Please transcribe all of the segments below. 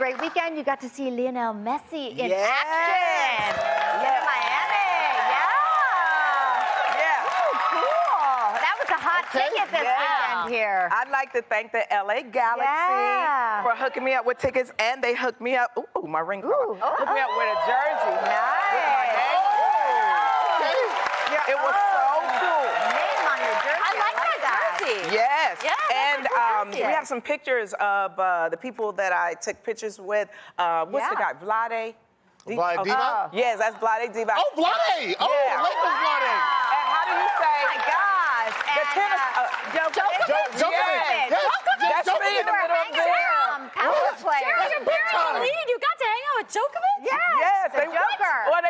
great weekend. You got to see Lionel Messi in Yes. action. In Miami. Yeah. Ooh, cool. That was a hot ticket this weekend here. I'd like to thank the LA Galaxy for hooking me up with tickets, and they hooked me up. Ooh, my ring collar. Hooked me up with a jersey. Nice. With my name. It was so cool. Name on your jersey. I like that jersey. Yes. Yeah, and we have some pictures of the people that I took pictures with. What's the guy? Vlade? Vlade Divac? Yes, that's Vlade Divac. Oh, Vlade! Oh, Yeah. Lakers Vlade! And how do you say? Oh my gosh. The tennis. Djokovic. That's me in the middle of there. Power player. Sharon, you're bearing the lead. You got to hang out with Djokovic? Yes, the Joker. Well,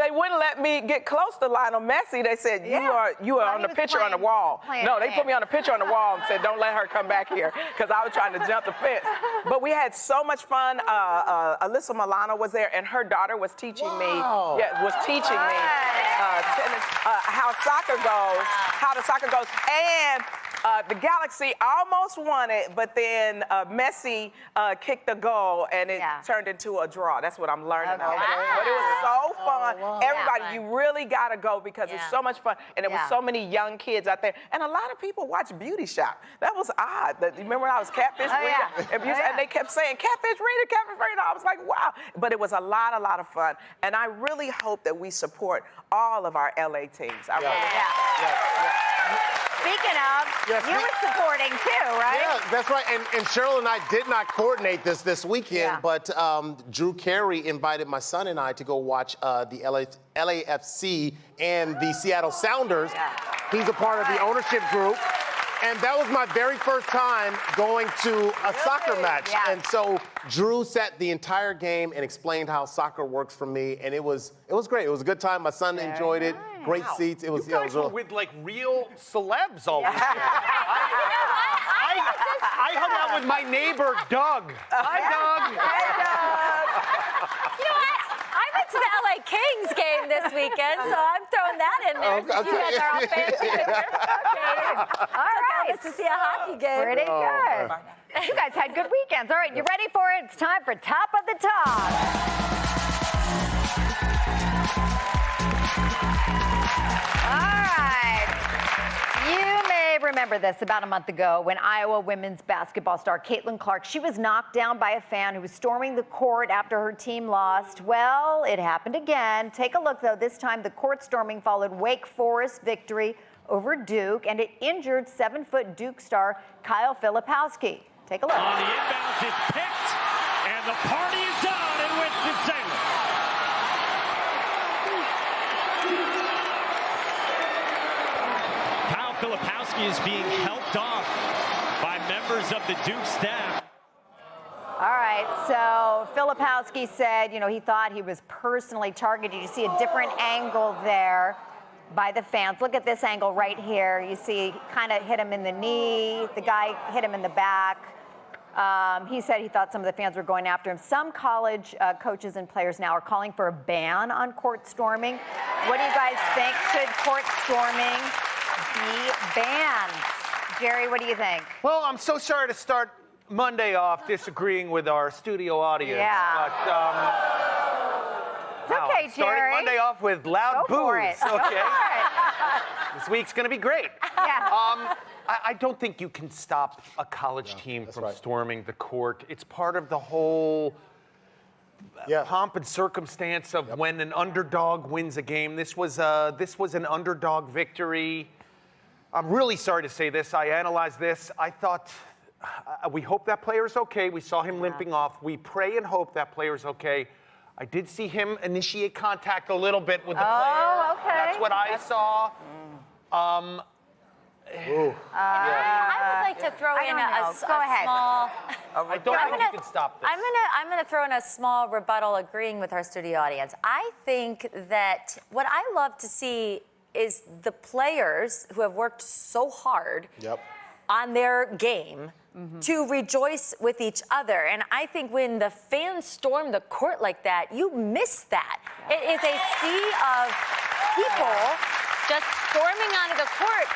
they wouldn't let me get close to Lionel Messi. They said you are on the picture on the wall. No, they put me on the picture on the wall and said don't let her come back here because I was trying to jump the fence. But we had so much fun. Alyssa Milano was there, and her daughter was teaching me. Yeah, was teaching me tennis, how the soccer goes, and. The Galaxy almost won it, but then Messi kicked the goal, and it turned into a draw. That's what I'm learning about. But it was so fun. Everybody, you really got to go because it's so much fun. And there was so many young kids out there. And a lot of people watch Beauty Shop. That was odd. Remember when I was Catfish Rita? And they kept saying, Catfish Rita, Catfish Rita. I was like, wow. But it was a lot of fun. And I really hope that we support all of our LA teams. Speaking of, you were supporting too, right? Yeah, that's right. And Sheryl and I did not coordinate this weekend, but Drew Carrie invited my son and I to go watch the LAFC and the Seattle Sounders. He's a part of the ownership group. And that was my very first time going to a soccer match. And so Drew sat the entire game and explained how soccer works for me. And it was great. It was a good time. My son enjoyed it. Great seats. It was, you guys were with like real celebs all weekend. I hung out with my neighbor, Doug. Hi, Doug. Hey, Doug. You know what? I went to the LA Kings game this weekend, so I'm throwing that in there. So you guys are all fans. All right. To see a hockey game. Pretty good. You guys had good weekends. All right, you ready for it? It's time for Top of the Top. You may remember this about a month ago when Iowa women's basketball star Caitlin Clark, she was knocked down by a fan who was storming the court after her team lost. Well, it happened again. Take a look, though. This time, the court storming followed Wake Forest's victory over Duke, and it injured 7-foot Duke star Kyle Filipowski. Take a look. On the inbounds, it's picked, and the party is on in Winston-Salem. Filipowski is being helped off by members of the Duke staff. All right, so Filipowski said, he thought he was personally targeted. You see a different angle there by the fans. Look at this angle right here. You see, kind of hit him in the knee. The guy hit him in the back. He said he thought some of the fans were going after him. Some college coaches and players now are calling for a ban on court storming. What do you guys think? Should court storming be banned? Jerry, what do you think? Well, I'm so sorry to start Monday off disagreeing with our studio audience. Yeah. But, it's okay, Jerry. Starting Monday off with loud Go for boos. it. Okay. This week's going to be great. Yeah. I don't think you can stop a college team from storming the court. It's part of the whole pomp and circumstance of when an underdog wins a game. This was an underdog victory. I'm really sorry to say this. I analyzed this. I thought, we hope that player's okay. We saw him limping off. We pray and hope that player's okay. I did see him initiate contact a little bit with the player. Oh, okay. That's what I saw. I would like to throw in a small. I don't think you can stop this. I'm gonna throw in a small rebuttal, agreeing with our studio audience. I think that what I love to see is the players who have worked so hard on their game to rejoice with each other. And I think when the fans storm the court like that, you miss that. It is a sea of people just storming onto the court.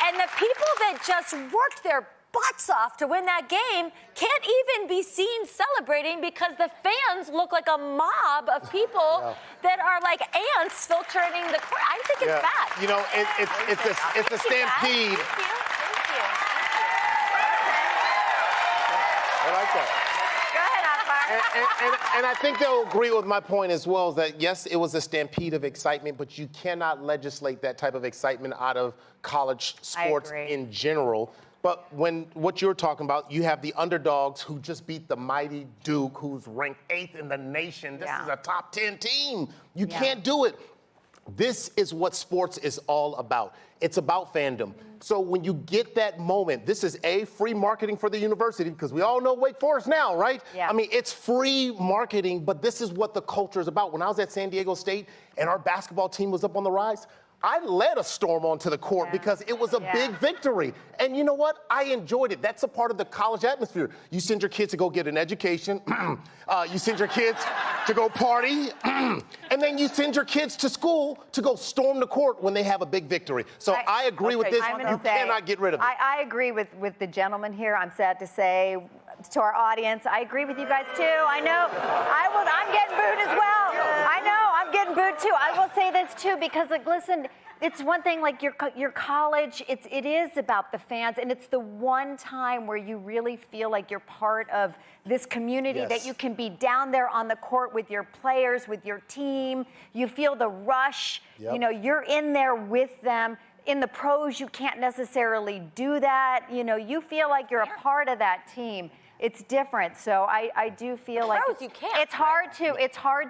And the people that just worked their butts off to win that game can't even be seen celebrating because the fans look like a mob of people that are like ants filtering the court. I think it's bad. You know, it's a stampede. Thank you. I like that. And I think they'll agree with my point as well, is that yes, it was a stampede of excitement, but you cannot legislate that type of excitement out of college sports in general. But when what you're talking about, you have the underdogs who just beat the mighty Duke, who's ranked 8th in the nation. This is a top 10 team. You can't do it. This is what sports is all about. It's about fandom. So when you get that moment, this is free marketing for the university, because we all know Wake Forest now, right? Yeah. I mean, it's free marketing, but this is what the culture is about. When I was at San Diego State and our basketball team was up on the rise, I led a storm onto the court because it was a big victory. And you know what? I enjoyed it. That's a part of the college atmosphere. You send your kids to go get an education. You send your kids to go party. And then you send your kids to school to go storm the court when they have a big victory. So I agree with this. You cannot get rid of it. I agree with the gentleman here. I'm sad to say to our audience, I agree with you guys too. I know. I'm getting booed as well. I know. I'm getting booed too. I will say this too, because like, listen, it's one thing like your college, it is about the fans, and it's the one time where you really feel like you're part of this community, that you can be down there on the court with your players, with your team. You feel the rush. You know, you're in there with them. In the pros, you can't necessarily do that. You know, you feel like you're a part of that team. It's different, so I do feel like you can't, it's hard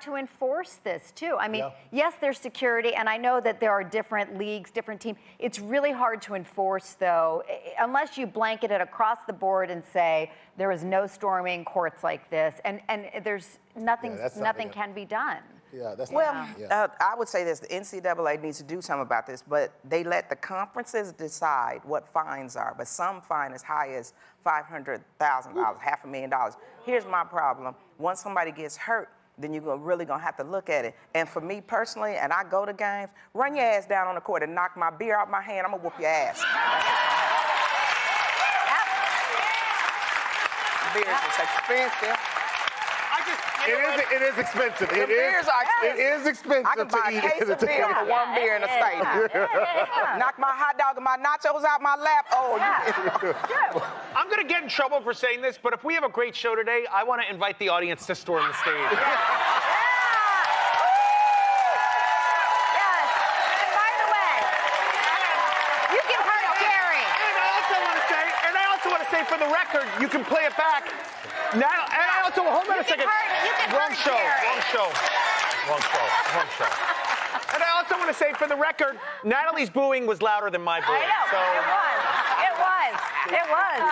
to enforce this too. I mean, yes, there's security, and I know that there are different leagues, different teams. It's really hard to enforce, though, unless you blanket it across the board and say there is no storming courts like this, and there's nothing can be done. I would say this: the NCAA needs to do something about this, but they let the conferences decide what fines are. But some fine as high as $500,000, $500,000. Here's my problem: once somebody gets hurt, then you're really gonna have to look at it. And for me personally, and I go to games, run your ass down on the court and knock my beer out my hand. I'm gonna whoop your ass. Beer is expensive. It is expensive. It is expensive. I can buy a case of beer for one beer in the state. Knock my hot dog and my nachos out my lap. I'm going to get in trouble for saying this, but if we have a great show today, I want to invite the audience to storm the stage. And by the way, you can hurt Carrie. And I also want to say, for the record, you can play it back. Now, and I also, hold on a second. Wrong show. And I also want to say, for the record, Natalie's booing was louder than my booing. I know, it was.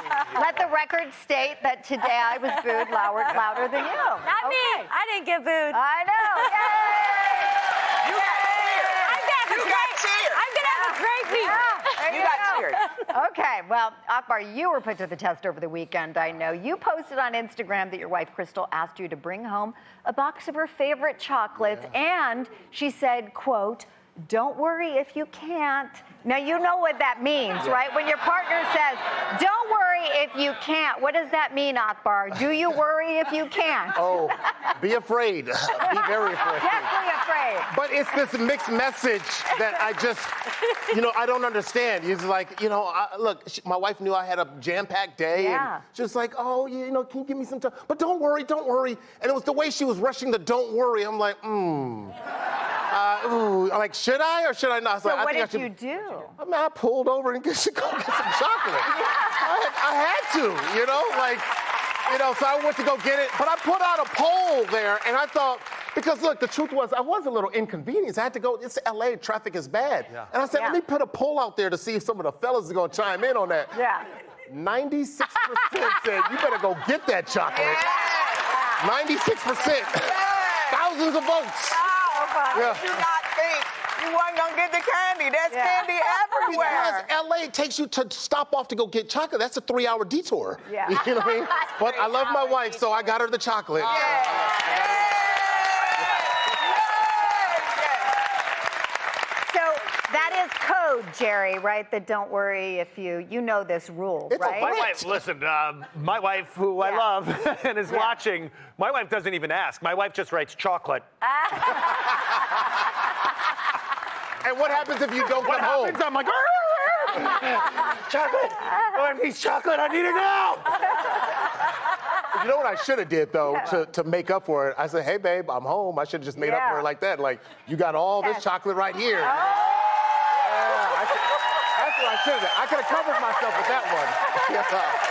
Let the record state that today I was booed louder than you. Not me. I didn't get booed. I know. Yay! You got cheered. I'm gonna have a great week. You got cheered. Okay, well, Akbar, you were put to the test over the weekend, I know. You posted on Instagram that your wife, Crystal, asked you to bring home a box of her favorite chocolates, and she said, quote, "Don't worry if you can't." Now, you know what that means, right? When your partner says, "Don't worry if you can't," what does that mean, Akbar? Do you worry if you can't? Oh, be afraid. Be very afraid. Definitely afraid. But it's this mixed message that I just, I don't understand. It's like, look, my wife knew I had a jam-packed day. Yeah. And she was like, oh, can you give me some time? But don't worry. And it was the way she was rushing the don't worry. I'm like, like, should I or should I not? So what did you do? I mean, I pulled over and get some chocolate. I had to, so I went to go get it. But I put out a poll there, and I thought, because look, the truth was, I was a little inconvenienced. I had to go, it's LA, traffic is bad. Yeah. And I said, let me put a poll out there to see if some of the fellas are gonna chime in on that. Yeah. 96% said, you better go get that chocolate. Yeah. 96%. Thousands of votes. Do not think you weren't gonna get the candy. There's candy everywhere. Because LA takes you to stop off to go get chocolate. That's a 3-hour detour. Yeah. You know what I mean? But I love my wife, so I got her the chocolate. So That is code, Jerry, right? That don't worry if you know this rule, right? My wife, listen, my wife, who I love and is watching, my wife doesn't even ask. My wife just writes chocolate. And what happens if you don't come home? I'm like, chocolate. Oh, I need chocolate. I need it now. You know what I should have did, though, to make up for it? I said, hey, babe, I'm home. I should have just made up for it like that. Like, you got all this chocolate right here. That's what I should have done. I could have covered myself with that one.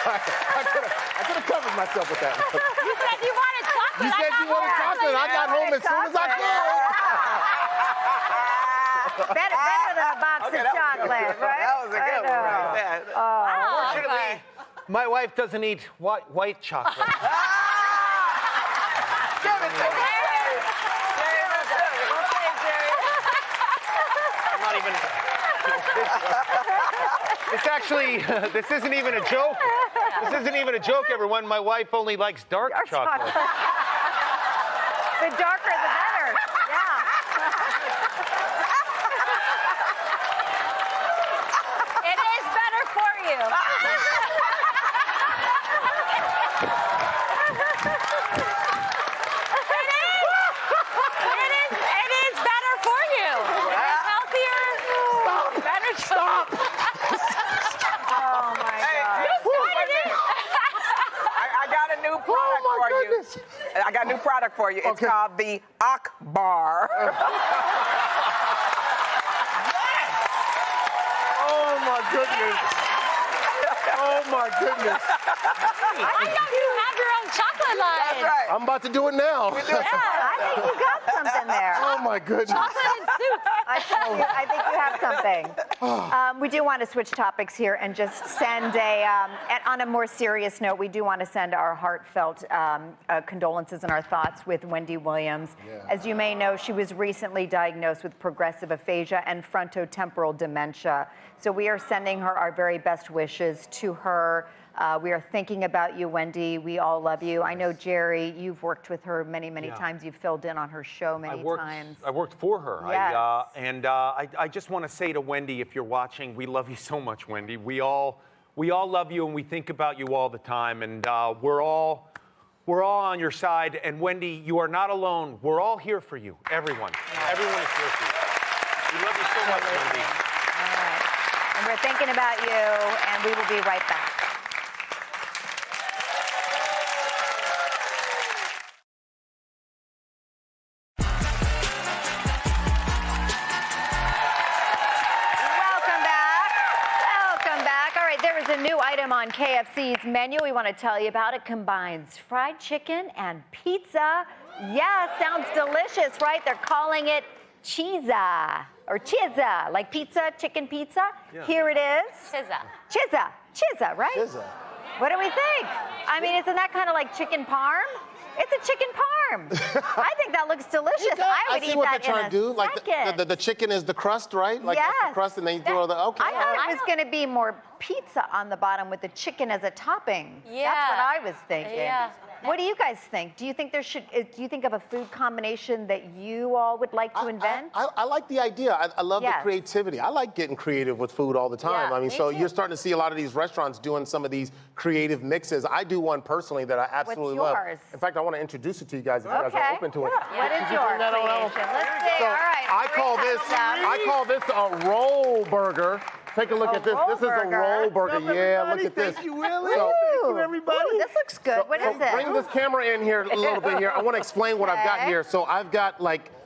I could have covered myself with that one. You said you wanted chocolate. You said you wanted chocolate. I got home as soon as I could. Better than a box of chocolate, right? That was a good one right there. Unfortunately, my wife doesn't eat white chocolate. Give it to me. I'm not even. It's actually, this isn't even a joke. This isn't even a joke, everyone. My wife only likes dark chocolate. The darker, the better. Yeah. It is better for you. It is better for you. It is healthier. Better choice. Oh my God. I got a new product for you. I got a new product for you. It's called the Akbar. Oh, my goodness. Oh, my goodness. I know you have your own chocolate line. That's right. I'm about to do it now. I think you got something there. Oh, my goodness. Chocolate and soup. I think you have something. We do want to switch topics here and just send on a more serious note, we do want to send our heartfelt condolences and our thoughts with Wendy Williams. Yeah. As you may know, she was recently diagnosed with progressive aphasia and frontotemporal dementia. So we are sending her our very best wishes to her. We are thinking about you, Wendy. We all love you. I know, Jerry, you've worked with her many times. You've filled in on her show many times. I worked for her. Yes. I just want to say to Wendy, if you're watching, we love you so much, Wendy. We all love you, and we think about you all the time. And we're all on your side. And Wendy, you are not alone. We're all here for you. Everyone. Everyone is here for you. We love you so much, Wendy. All right. And we're thinking about you, and we will be right back. A new item on KFC's menu we want to tell you about. It combines fried chicken and pizza. Yeah, sounds delicious, right? They're calling it Chizza or Chizza, like pizza, chicken pizza. Yeah. Here it is. Chizza, right? Chizza. What do we think? I mean, isn't that kind of like chicken parm? It's a chicken parm. I think that looks delicious. I would eat that in a second. Like the chicken is the crust, right? Like that's the crust, and then you throw the. Okay. I thought it was going to be more pizza on the bottom with the chicken as a topping. Yeah. That's what I was thinking. Yeah. What do you guys think? Do you think do you think of a food combination that you all would like to invent? I like the idea. I love the creativity. I like getting creative with food all the time. Yeah, I mean, so you're starting to see a lot of these restaurants doing some of these creative mixes. I do one personally that I absolutely love. In fact, I want to introduce it to you guys if you guys are open to it. What is your creation? Let's see. So all right. I call this a roll burger. Take a look at this. This is a roll burger. Yeah, look at this. Thank you, Willie. Thank you, everybody. Ooh, this looks good. What is it? Bring this camera in here a little bit here. I want to explain what I've got here. So I've got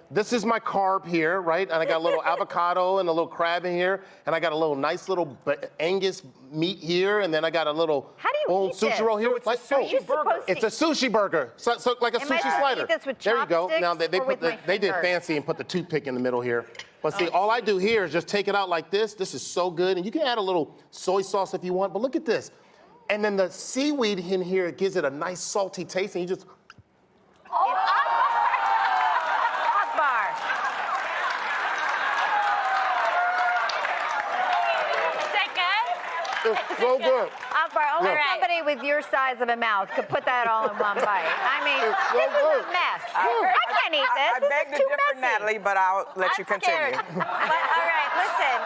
this is my carb here, right? And I got a little avocado and a little crab in here. And I got a little nice little Angus meat here. And then I got a little sushi roll here. It's a sushi burger. It's a sushi burger. So like a sushi slider. Eat this with there you go. Now they did fingers? fancy and put the toothpick in the middle here. But see, all I do here is just take it out like this. This is so good. And you can add a little soy sauce if you want. But look at this. And then the seaweed in here gives it a nice salty taste. And you just... Akbar. Is that good? It's so good. Akbar, only somebody with your size of a mouth could put that all in one bite. I mean, this is a mess. I can't eat this. I beg to differ, Natalie, but I'll let you continue. All right. Listen,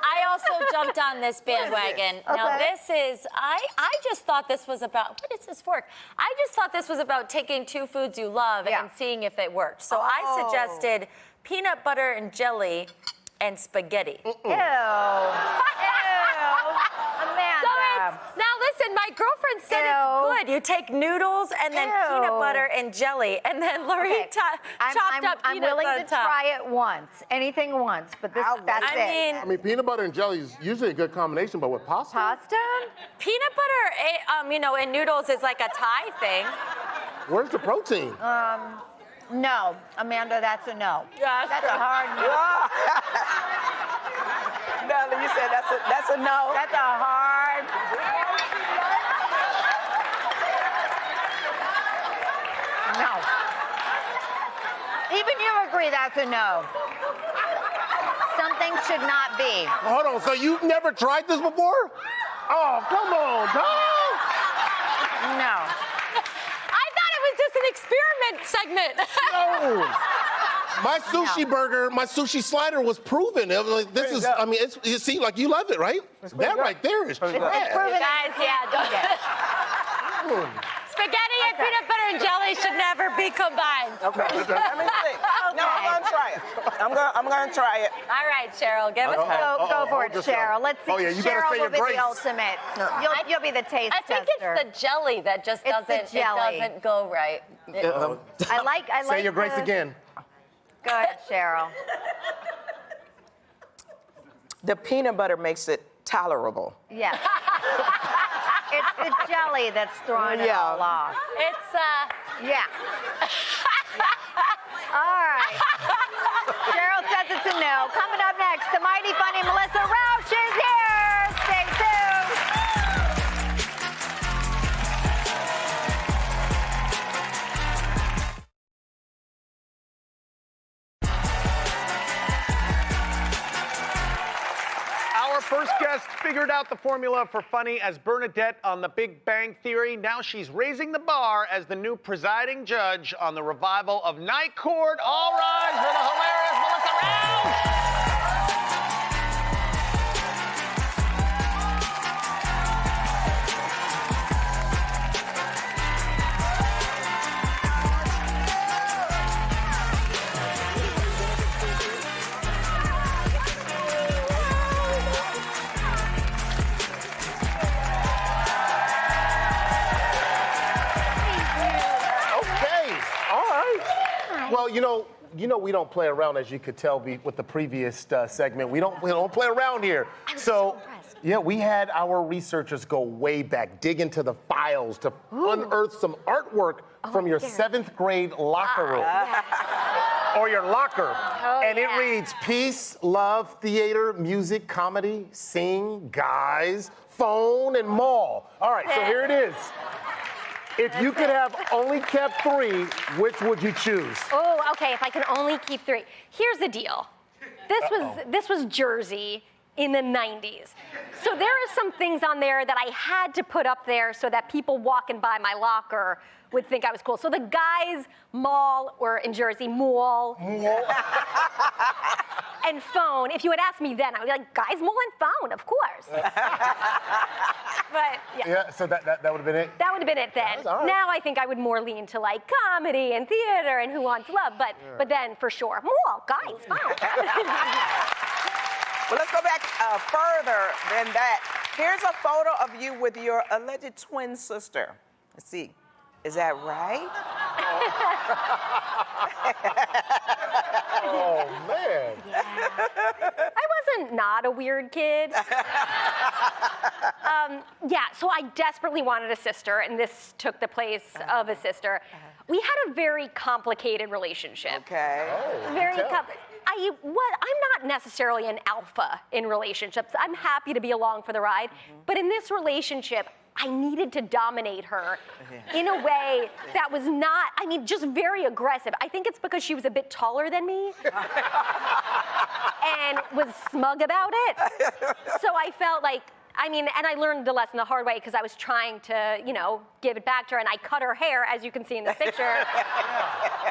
I also jumped on this bandwagon. Now this is, I just thought this was about, what is this fork? I just thought this was about taking two foods you love and seeing if it worked. So I suggested peanut butter and jelly and spaghetti. Ew. Ew. Amanda. Now listen, my girlfriend said it's good. You take noodles and then peanut butter and jelly, and then Lorraine chopped up peanuts I'm willing on to top. try it once, anything once, but that's it. I mean, peanut butter and jelly is usually a good combination, but with pasta? Pasta? Peanut butter, you know, in noodles is like a Thai thing. Where's the protein? No, Amanda, that's a no. Yeah, that's a hard no. No, you said that's a no. That's a hard. No. Even you agree that's a no. Something should not be. Hold on, so you've never tried this before? Oh, come on, Tom. No. I thought it was just an experiment segment. No. My sushi burger, my sushi slider was proven. It was like, this is, I mean, it's, you see, like you love it, right? That right there is It's trash. proven. Guys, don't get it. Spaghetti and peanut butter and jelly should never be combined. Okay. Let me see. No, I'm gonna try it. I'm gonna try it. All right, Cheryl, give us Go for it, Cheryl. Let's see. Oh, yeah, you better Cheryl say will your be grace. the ultimate. You'll be the taste I think tester. it's the jelly that just It's the doesn't jelly. it doesn't go right. I like. Say your grace again. Go ahead, Cheryl. The peanut butter makes it tolerable. Yeah. It's the jelly that's throwing it all off. It's Yeah. All right. Cheryl says it's a no. Coming up next, the mighty funny Melissa Rauch is here. Stay tuned. Our first guest figured out the formula for funny as Bernadette on The Big Bang Theory. Now she's raising the bar as the new presiding judge on the revival of Night Court. All rise for the hilarious Melissa Rauch! Well, you know, we don't play around, as you could tell with the previous segment. We don't play around here. So impressed. Yeah, we had our researchers go way back, dig into the files to unearth some artwork from your 7th grade locker room. Or your locker. And it reads peace, love, theater, music, comedy, sing, guys, phone, and mall. All right, so here it is. If you could have only kept 3, which would you choose? Oh, okay, if I can only keep 3. Here's the deal. This was Jersey in the 90s. So there are some things on there that I had to put up there so that people walking by my locker would think I was cool. So the guys' mall, or in Jersey, mall. And phone. If you had asked me then, I would be like, guys, mall and phone, of course. But Yeah, so that would have been it? that would have been it then. All right. Now I think I would more lean to like comedy and theater and Who Wants Love, but then for sure, mall, guys, phone. Well, let's go back further than that. Here's a photo of you with your alleged twin sister. Let's see. Is that right? Oh, man. I wasn't not a weird kid. So I desperately wanted a sister, and this took the place of a sister. We had a very complicated relationship. Okay. Very complicated. I'm not necessarily an alpha in relationships. I'm happy to be along for the ride. But in this relationship, I needed to dominate her in a way that was not, just very aggressive. I think it's because she was a bit taller than me and was smug about it. So I felt like I mean, and I learned the lesson the hard way because I was trying to, give it back to her, and I cut her hair, as you can see in the picture.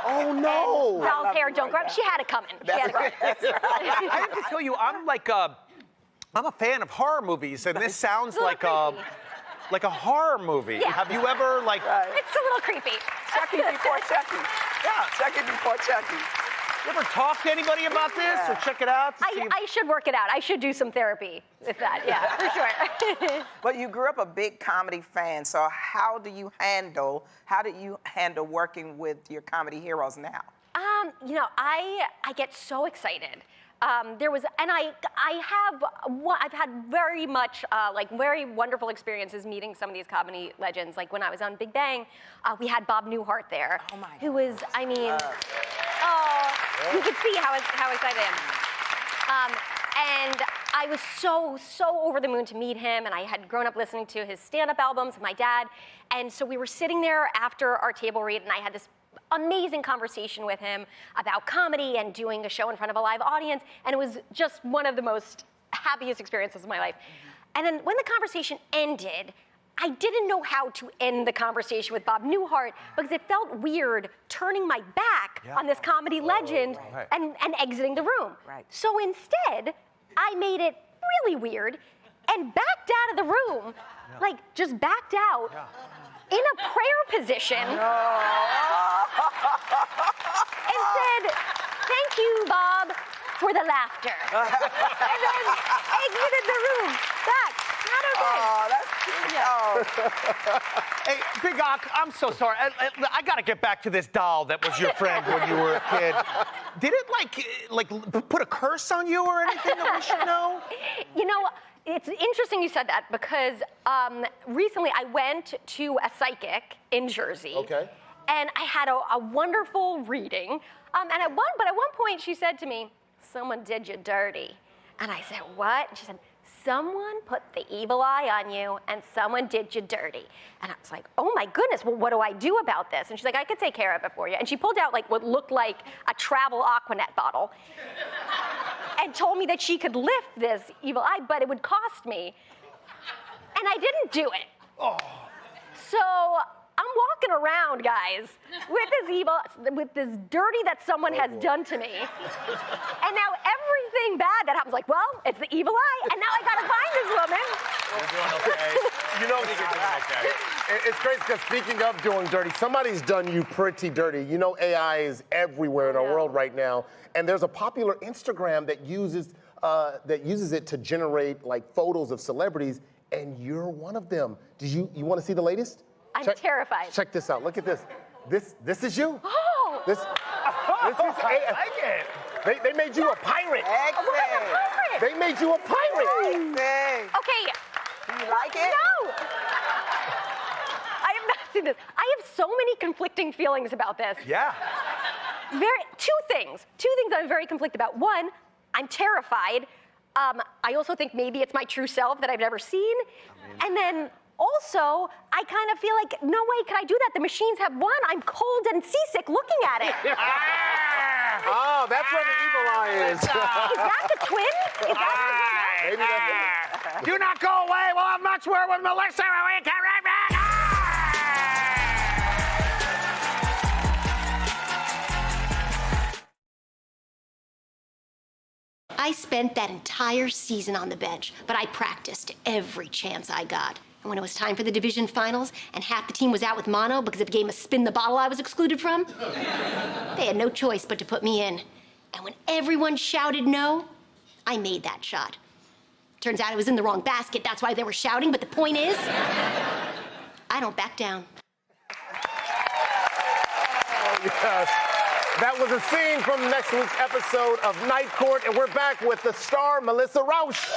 Oh, no. And doll's hair don't grow. She had it coming. She had it coming. I have to tell you, I'm a fan of horror movies, and this sounds like a horror movie. Yeah. Have you ever It's a little creepy. Chucky before Chucky. Yeah, Chucky before Chucky. You ever talk to anybody about this or check it out? I should work it out. I should do some therapy with that. Yeah, for sure. But you grew up a big comedy fan, so how do you handle working with your comedy heroes now? I get so excited. I've had very much, very wonderful experiences meeting some of these comedy legends. Like when I was on Big Bang, we had Bob Newhart there. Oh my God. Who was, you could see how excited I am. And I was so over the moon to meet him, and I had grown up listening to his stand-up albums with my dad. And so we were sitting there after our table read, and I had this amazing conversation with him about comedy and doing a show in front of a live audience, and it was just one of the most happiest experiences of my life. And then when the conversation ended, I didn't know how to end the conversation with Bob Newhart because it felt weird turning my back on this comedy legend and exiting the room. Right. So instead, I made it really weird and backed out of the room, just backed out in a prayer position and said, "Thank you, Bob, for the laughter." And then exited the room. Oh, that's cute. Oh. Hey, Big Ock, I'm so sorry. I got to get back to this doll that was your friend when you were a kid. Did it put a curse on you or anything that we should know? It's interesting you said that because recently I went to a psychic in Jersey. Okay. And I had a wonderful reading. But at one point she said to me, "Someone did you dirty." And I said, "What?" And she said, "Someone put the evil eye on you and someone did you dirty." And I was like, "Oh my goodness, well, what do I do about this?" And she's like, "I could take care of it for you." And she pulled out what looked like a travel Aquanet bottle and told me that she could lift this evil eye, but it would cost me. And I didn't do it. Oh. So I'm walking around, guys, with this dirty that someone has done to me. And now everything bad that happens, it's the evil eye, and now I gotta find this woman. You're doing okay. It's crazy because speaking of doing dirty, somebody's done you pretty dirty. AI is everywhere in our world right now, and there's a popular Instagram that uses it to generate photos of celebrities, and you're one of them. You want to see the latest? I'm terrified. Check this out. Look at this. This is you. Oh! This is I like it. They made you a pirate. Excellent. They made you a pirate. Excellent. Okay. Do you like it? No! I have not seen this. I have so many conflicting feelings about this. Yeah. Two things I'm very conflicted about. One, I'm terrified. I also think maybe it's my true self that I've never seen. And then also, I kind of feel like, no way can I do that. The machines have won. I'm cold and seasick looking at it. Oh, that's where the evil eye is. Is that the twin? Is that Maybe that's it. Do not go away. We'll have much more with Melissa. I spent that entire season on the bench, but I practiced every chance I got. And when it was time for the division finals and half the team was out with mono because of a game of spin the bottle I was excluded from, they had no choice but to put me in. And when everyone shouted no, I made that shot. Turns out it was in the wrong basket, that's why they were shouting, but the point is, I don't back down. Oh, yes. That was a scene from next week's episode of Night Court, and we're back with the star, Melissa Rauch.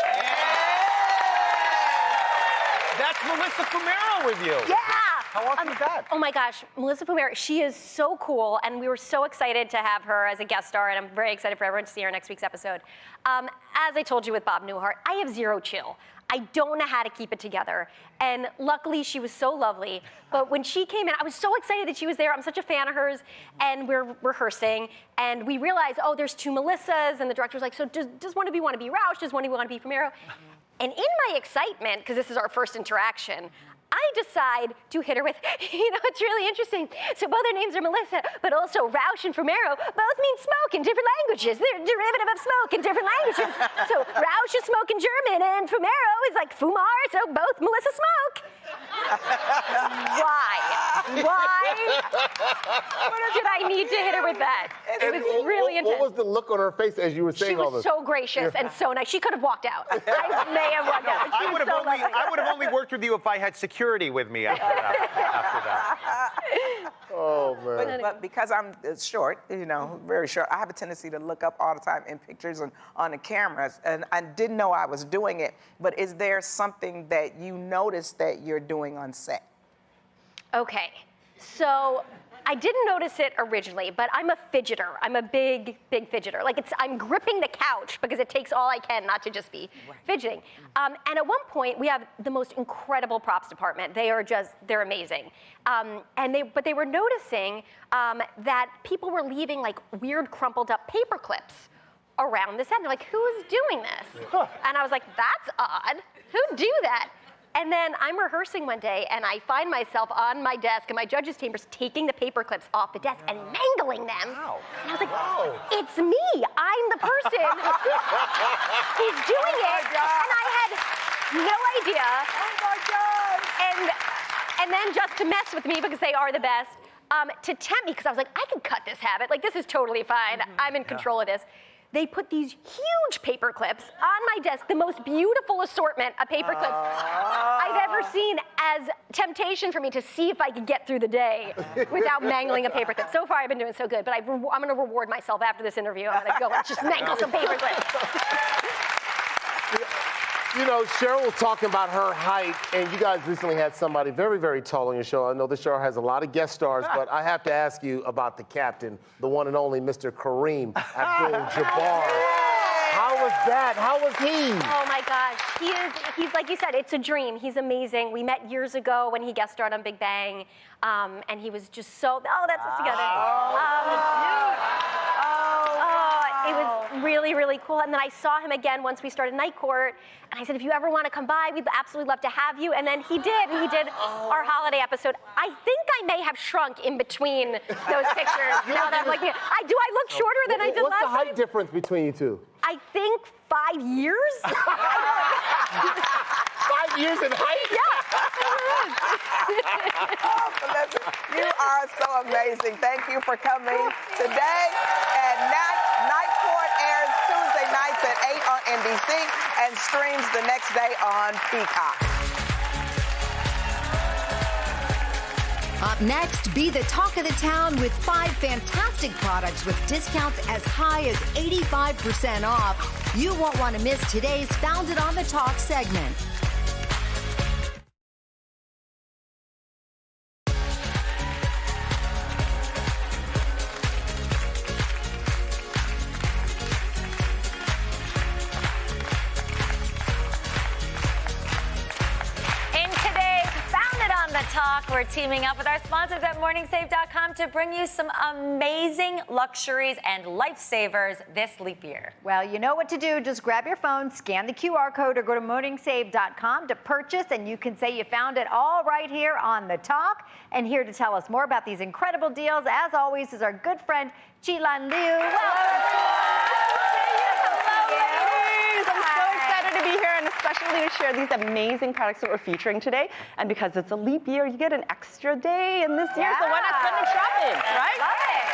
That's Melissa Fumero with you. Yeah. How awesome is that? Oh my gosh, Melissa Fumero, she is so cool, and we were so excited to have her as a guest star, and I'm very excited for everyone to see her next week's episode. As I told you with Bob Newhart, I have zero chill. I don't know how to keep it together. And luckily, she was so lovely. But when she came in, I was so excited that she was there. I'm such a fan of hers. And we're rehearsing. And we realized, oh, there's two Melissas. And the director was like, so does one of you want to be Rauch? Does one of you want to be Fumero? And in my excitement, because this is our first interaction, I decide to hit her with, it's really interesting. So both their names are Melissa, but also Rausch and Fumero both mean smoke in different languages. They're derivative of smoke in different languages. So Rausch is smoke in German, and Fumero is like Fumar, so both Melissa smoke. Why? Did I need to hit her with that? It was really intense. What was the look on her face as you were saying all this? She was so gracious and so nice. She could have walked out. I may have walked out. I would have only worked with you if I had security with me after that. Oh, man. But because I'm short, very short, I have a tendency to look up all the time in pictures and on the cameras, and I didn't know I was doing it. But is there something that you noticed that you're doing on set? Okay, so I didn't notice it originally, but I'm a fidgeter. I'm a big, big fidgeter. I'm gripping the couch because it takes all I can not to just be fidgeting. And at one point, we have the most incredible props department. They're amazing. But they were noticing that people were leaving weird crumpled up paper clips around the set. They're like, who's doing this? And I was like, that's odd. Who'd do that? And then I'm rehearsing one day, and I find myself on my desk in my judges' chambers taking the paper clips off the desk and mangling them. Wow. And I was like, it's me. I'm the person who's doing it. And I had no idea. Oh, my God. And then just to mess with me, because they are the best, to tempt me, because I was like, I can cut this habit. This is totally fine. I'm in control of this. They put these huge paper clips on my desk, the most beautiful assortment of paper clips I've ever seen, as temptation for me to see if I could get through the day without mangling a paper clip. So far, I've been doing so good, but I'm going to reward myself after this interview. I'm going to go and just mangle some paper clips. Sheryl was talking about her height, and you guys recently had somebody very, very tall on your show. I know this show has a lot of guest stars, but I have to ask you about the captain, the one and only Mr. Kareem Abdul-Jabbar. How was that? How was he? Oh, my gosh. He's like you said, it's a dream. He's amazing. We met years ago when he guest starred on Big Bang, and he was just so, that's us together. It was really, really cool. And then I saw him again once we started Night Court. And I said, if you ever want to come by, we'd absolutely love to have you. And then he did. And he did our holiday episode. I think I may have shrunk in between those pictures. Now that I'm do I look shorter than I did last time? What's the height difference between you two? I think 5 years. 5 years in height? Melissa, you are so amazing. Thank you for coming today. And Night Court airs Tuesday nights at 8 on NBC and streams the next day on Peacock. Up next, be the talk of the town with 5 fantastic products with discounts as high as 85% off. You won't want to miss today's Founded on the Talk segment. We're teaming up with our sponsors at morningsave.com to bring you some amazing luxuries and lifesavers this leap year. Well, you know what to do. Just grab your phone, scan the QR code, or go to morningsave.com to purchase, and you can say you found it all right here on The Talk. And here to tell us more about these incredible deals, as always, is our good friend, Chilan Liu. To be here, and especially to share these amazing products that we're featuring today. And because it's a leap year, you get an extra day in this year, so why not spend it shopping, right? Love it.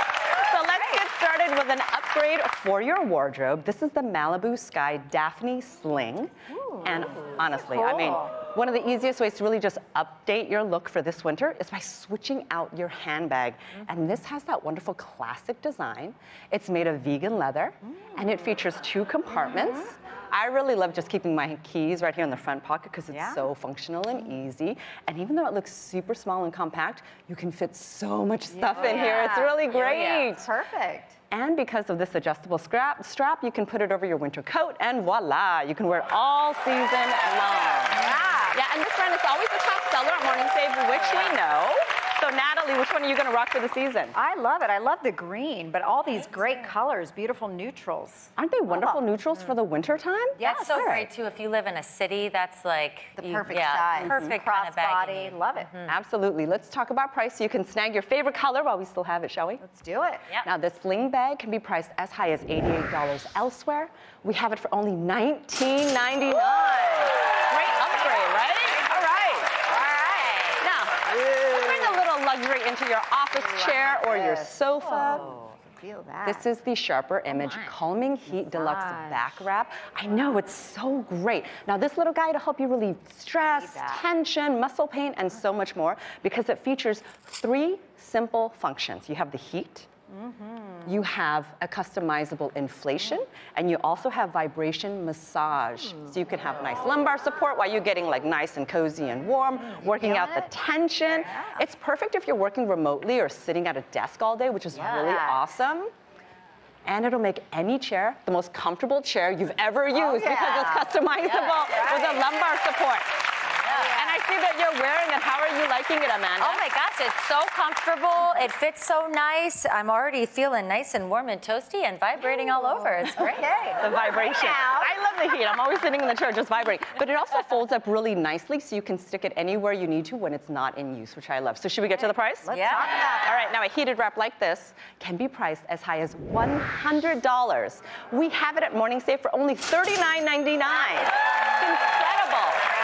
So let's get started with an upgrade for your wardrobe. This is the Malibu Sky Daphne Sling. Ooh, and honestly, cool. I mean, one of the easiest ways to really just update your look for this winter is by switching out your handbag. And this has that wonderful classic design. It's made of vegan leather, and it features 2 compartments. I really love just keeping my keys right here in the front pocket because it's so functional and easy. And even though it looks super small and compact, you can fit so much stuff in here. It's really great. It's perfect. And because of this adjustable strap, you can put it over your winter coat, and voila, you can wear it all season long. Yeah. Yeah, and this brand is always a top seller at Morning Save, which we know. So not Natalie, which one are you going to rock for the season? I love it. I love the green, but all these great colors, beautiful neutrals. Aren't they wonderful neutrals for the winter time? Yeah, it's so great too. If you live in a city, that's like The perfect size. perfect kind of bag you Crossbody. need. Love it. Absolutely. Let's talk about price so you can snag your favorite color while we still have it, shall we? Let's do it. Yep. Now, this sling bag can be priced as high as $88 elsewhere. We have it for only $19.99. Great upgrade, right? All right. Now, bring a little luxury into your office chair or your sofa. Feel that. This is the Sharper Image Calming Heat Deluxe Back Wrap. I know, it's so great. Now, this little guy to help you relieve stress, tension, muscle pain, and so much more because it features 3 simple functions. You have the heat, you have a customizable inflation, and you also have vibration massage. So you can have nice lumbar support while you're getting like nice and cozy and warm, working out the tension. It's perfect if you're working remotely or sitting at a desk all day, which is really awesome. And it'll make any chair the most comfortable chair you've ever used because it's customizable with a lumbar support. And I see that you're wearing it. How are you liking it, Amanda? Oh my gosh, it's so comfortable. It fits so nice. I'm already feeling nice and warm and toasty and vibrating all over. It's great. The vibration. I love the heat. I'm always sitting in the chair just vibrating. But it also folds up really nicely so you can stick it anywhere you need to when it's not in use, which I love. So should we get to the price? Let's talk about All right, now a heated wrap like this can be priced as high as $100. We have it at Morning Save for only $39.99. Incredible.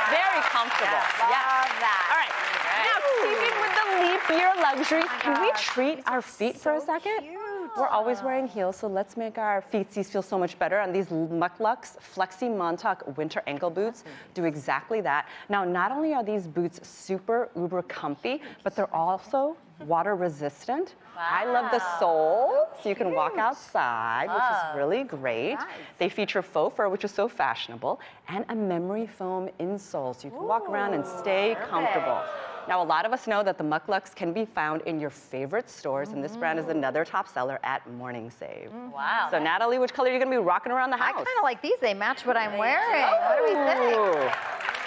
Very comfortable. Love that. All right. Now, keeping with the leap year luxuries, can we treat our feet for a second? We're always wearing heels, so let's make our feetsies feel so much better. And these Mucklucks Flexi Montauk winter ankle boots do exactly that. Now, not only are these boots super uber comfy, but they're also water resistant. I love the sole, so you can walk outside, which is really great. They feature faux fur, which is so fashionable, and a memory foam insole, so you can walk around and stay comfortable. Now, a lot of us know that the Mucklucks can be found in your favorite stores, and this brand is another top seller at Morning Save. Wow. So, Natalie, which color are you going to be rocking around the house? I kind of like these. They match what I'm wearing. What do we think?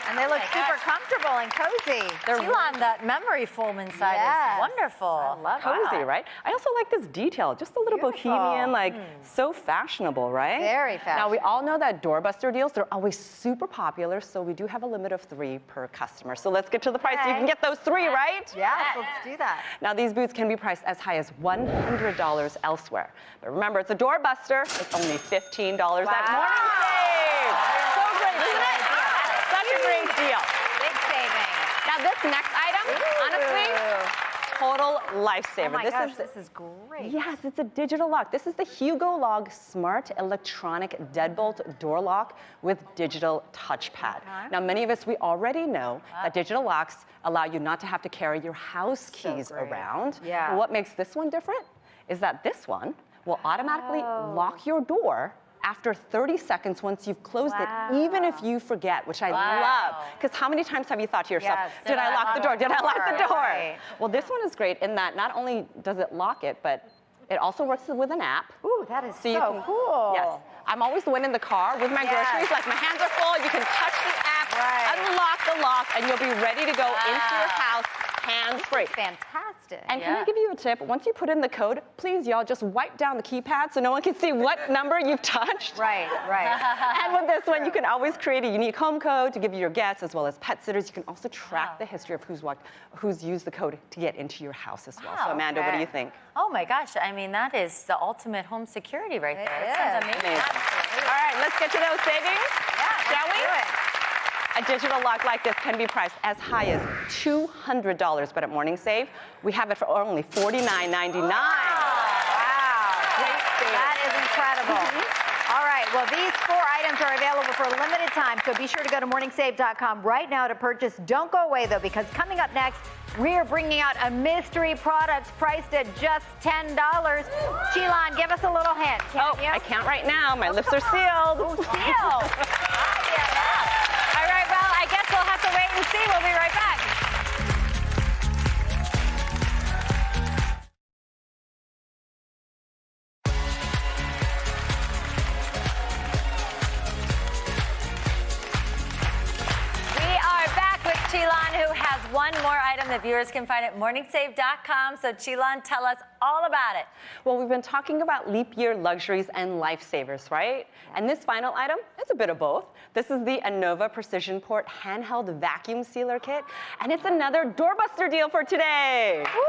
And they look super comfortable and cozy. Sheila, that memory foam inside is wonderful. I love Cozy, right? I also like this detail, just a little bohemian, like so fashionable, right? Very fashionable. Now, we all know that doorbuster deals, they're always super popular, so we do have a limit of 3 per customer. So let's get to the price so you can get those 3, right? Yes, let's do that. Now, these boots can be priced as high as $100 elsewhere. But remember, it's a doorbuster. It's only $15 at Morning Save. So great, isn't it? Such a great deal. Big saving. Now, this next item, honestly, total lifesaver. Oh my gosh, this is great. Yes, it's a digital lock. This is the Hugo Log Smart Electronic Deadbolt Door Lock with digital touchpad. Now, many of us, we already know that digital locks allow you not to have to carry your house keys around. Yeah. But what makes this one different is that this one will automatically lock your door after 30 seconds once you've closed it, even if you forget, which I love. Because how many times have you thought to yourself, did I lock the door? Did I lock the door? Right. Well, this one is great in that not only does it lock it, but it also works with an app. Ooh, that is you can, cool. Yes. I'm always the one in the car with my groceries. Like, my hands are full. You can touch the app, unlock the lock, and you'll be ready to go into your house hands-free. Fantastic. And can I give you a tip? Once you put in the code, please, y'all, just wipe down the keypad so no one can see what number you've touched. Right. And with this one, you can always create a unique home code to give you your guests as well as pet sitters. You can also track the history of who's used the code to get into your house as well. So, Amanda, what do you think? Oh my gosh, I mean, that is the ultimate home security right there. It sounds amazing. All right, let's get to those savings. Shall we? A digital lock like this can be priced as high as $200, but at Morning Save, we have it for only $49.99. Wow. That is incredible. All right, well, these 4 items are available for a limited time, so be sure to go to morningsave.com right now to purchase. Don't go away, though, because coming up next, we are bringing out a mystery product priced at just $10. Chilan, give us a little hint, can you? I can't right now. My lips are sealed. Oh, sealed. All right, well, I guess we'll have to wait and see. We'll be right back. We are back with Chilan, who has one more item that viewers can find at morningsave.com. So Chilan, tell us all about it. Well, we've been talking about leap year luxuries and lifesavers, right? And this final item is a bit of both. This is the Inaba Precision Port Handheld Vacuum Sealer Kit, and it's another doorbuster deal for today. Woo!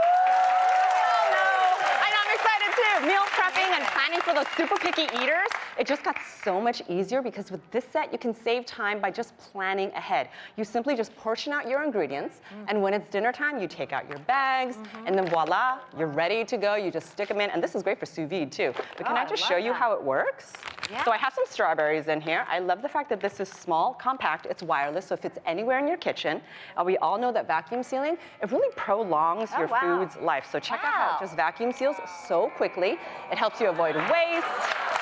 I'm excited too. Meal prepping and planning for those super picky eaters, it just got so much easier because with this set, you can save time by just planning ahead. You simply just portion out your ingredients, and when it's dinner time, you take out your bags, and then voila, you're ready to go. You just stick them in, and this is great for sous vide too. But can I just show you how it works? Yeah. So I have some strawberries in here. I love the fact that this is small, compact, it's wireless, so it fits anywhere in your kitchen. We all know that vacuum sealing, it really prolongs your food's life. So check out how it just vacuum seals so quickly. It helps you avoid waste.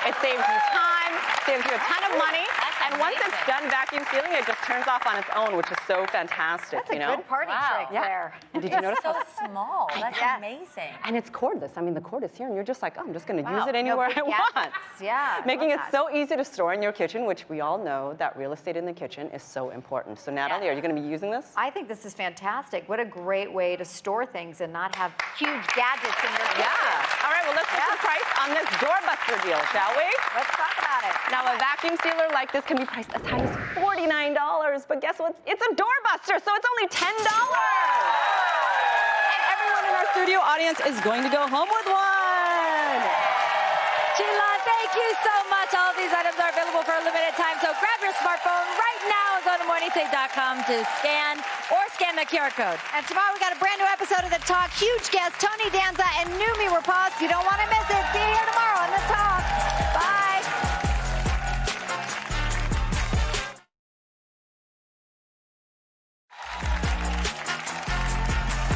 It saves you time, saves you a ton of money. And once it's done vacuum sealing, it just turns off on its own, which is so fantastic. That's a good party trick there. And did you notice so small? That's amazing. And it's cordless. I mean, the cord is here, and you're just like, oh, I'm just going to use it anywhere I want. Yeah. Making it so easy to store in your kitchen, which we all know that real estate in the kitchen is so important. So Natalie, are you going to be using this? I think this is fantastic. What a great way to store things and not have huge gadgets in your kitchen. Yeah. All right, well, let's get the price on this doorbuster deal, shall we? Let's talk about it. Now, a vacuum sealer like this can be priced as high as $49, but guess what? It's a doorbuster, so it's only $10. And everyone in our studio audience is going to go home with one. Sheila, thank you so much. All of these items are available for a limited time, so grab your smartphone right now and go to morningsave.com to scan the QR code. And tomorrow we got a brand new episode of The Talk. Huge guests, Tony Danza and Numi Rapace. You don't want to miss it. See you here tomorrow on The